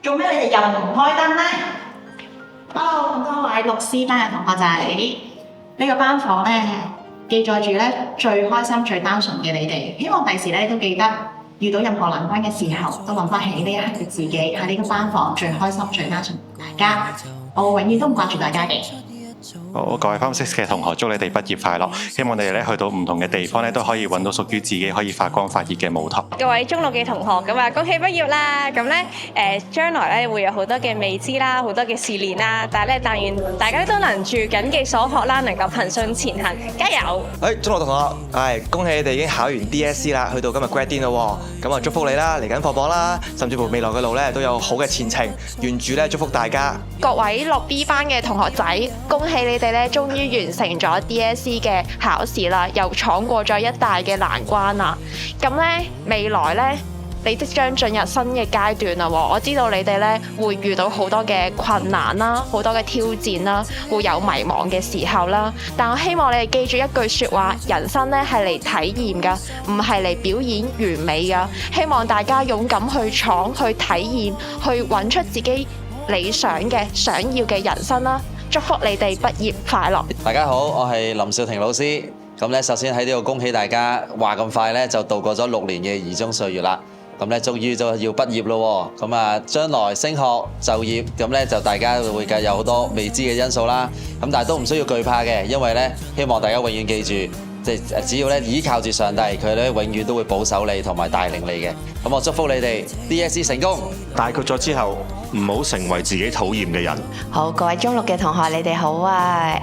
做咩你哋又唔開燈呢？ Hello， 咁多位六 C 班嘅同學仔，呢個班房咧記載住咧最開心、最單純嘅你哋。希望第時咧都記得遇到任何難關嘅時候，都諗翻起呢一刻嘅自己喺呢個班房最開心、最單純大家。我永遠都唔掛住大家嘅。好，各位 Form 6嘅同學，祝你哋畢業快樂！希望你哋咧去到唔同嘅地方咧，都可以揾到屬於自己可以發光發熱嘅舞台。各位中六嘅同學，咁啊恭喜畢業啦！咁咧將來咧會有好多嘅未知啦，好多嘅試煉啦，但願大家都能住謹記所學啦，能夠憑信前行，加油！中六同學，恭喜你哋已經考完 DSE 啦，去到今日 grad din 咯喎，咁啊祝福你啦，嚟緊放榜啦，甚至乎未來嘅路咧都有好嘅前程，願主咧祝福大家。各位六 B 班嘅同學仔，恭喜你哋咧，終於完成咗 DSE 嘅考試啦，又闖過咗一大嘅難關啦。咁咧未來咧，你即將進入新嘅階段啦。我知道你哋咧會遇到好多嘅困難啦，好多嘅挑戰啦，會有迷茫嘅時候啦。但我希望你哋記住一句説話：人生咧係嚟體驗㗎，唔係嚟表演完美㗎。希望大家勇敢去闖，去體驗，去揾出自己理想嘅、想要嘅人生啦！祝福你哋畢業快樂！大家好，我係林少廷老師。咁咧，首先喺呢度恭喜大家，話咁快咧就度過咗6年嘅二中歲月啦。咁咧，終於就要畢業咯喎。咁啊，將來升學就業，咁咧就大家會計有好多未知嘅因素啦。咁但係都唔需要懼怕嘅，因為咧希望大家永遠記住，即係只要咧依靠住上帝，佢咧永遠都會保守你同埋帶領你嘅。咁我祝福你哋 DSE 成功。大個咗之後，唔好成為自己討厭嘅人。好，各位中六嘅同學，你哋好啊！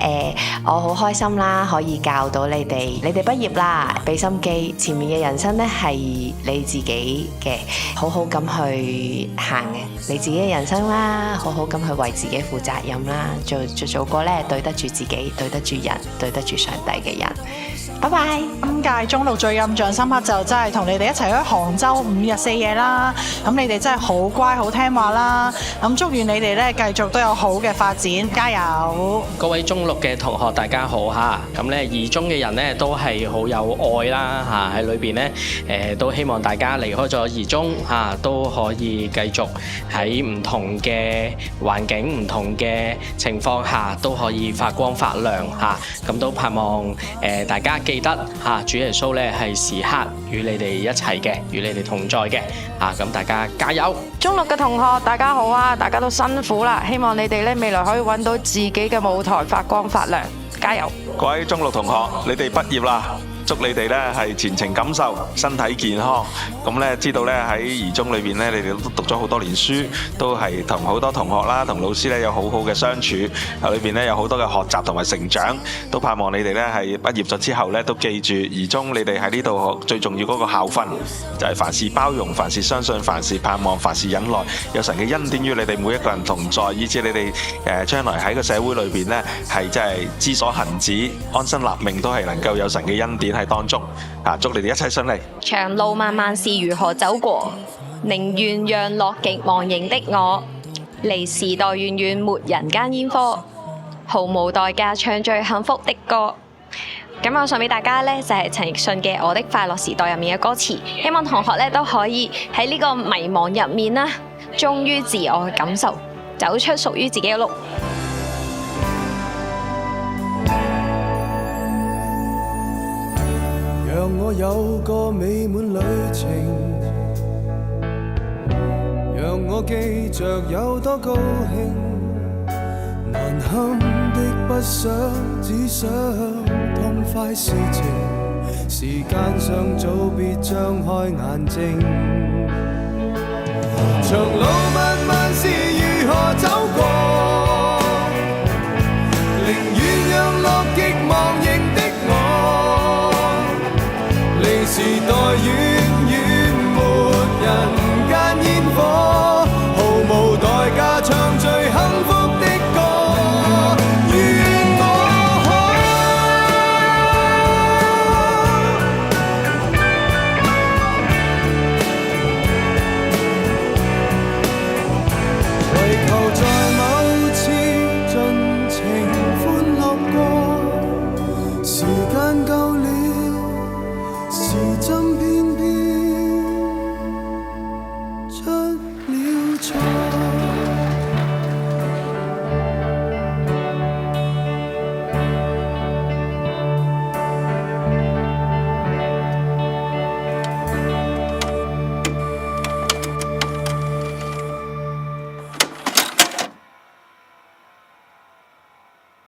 我好開心啦，可以教到你哋。你哋畢業啦，俾心機，前面嘅人生咧係你自己嘅，好好咁去行嘅你自己嘅人生啦，好好咁去為自己負責任啦，做個咧對得住自己、對得住人、對得住上帝嘅人。拜拜！今屆中六最印象深刻就真係同你哋一齊去杭州5日4夜啦。咁你哋真係好乖好聽話啦。咁祝願你哋咧繼續都有好嘅發展，加油！各位中六嘅同學大家好嚇。咁咧二中嘅人咧都係好有愛啦嚇，喺裏邊咧都希望大家離開咗二中嚇都可以繼續喺唔同嘅環境、唔同嘅情況下都可以發光發亮嚇。咁都盼望大家記得主耶穌咧係時刻與你哋一齊嘅，與你哋同在嘅咁大家加油！中六嘅同學大家好啊，大家都辛苦啦，希望你哋咧未來可以揾到自己嘅舞台，發光發亮，加油！各位中六同學，你哋畢業啦！祝你哋咧係前程錦繡，身體健康。咁咧知道咧喺二中裏邊咧，你哋都讀咗好多年書，都係同好多同學啦、同老師咧有好好嘅相處。裏邊咧有好多嘅學習同埋成長，都盼望你哋咧係畢業咗之後咧都記住二中你哋喺呢度最重要嗰個校訓，就係凡事包容、凡事相信、凡事盼望、凡事忍耐，有神嘅恩典於你哋每一個人同在，以至你哋將來喺個社會裏邊咧係真係知所行止、安身立命，都係能夠有神嘅恩典喺當中。祝你哋一切順利。長路漫漫是如何走過，寧願讓樂極忘形的我，離時代遠遠沒人間煙火，毫無代價唱最幸福的歌。咁我送俾大家呢，就係陳奕迅嘅《我的快樂時代》入面嘅歌詞，希望同學呢都可以喺呢個迷茫入面啦，忠於自我嘅感受，走出屬於自己嘅路。讓我有個美滿旅程，讓我記着有多高興，難堪的不想，只想痛快事情，時間尚早，別張開眼睛。長路漫漫是如何走過，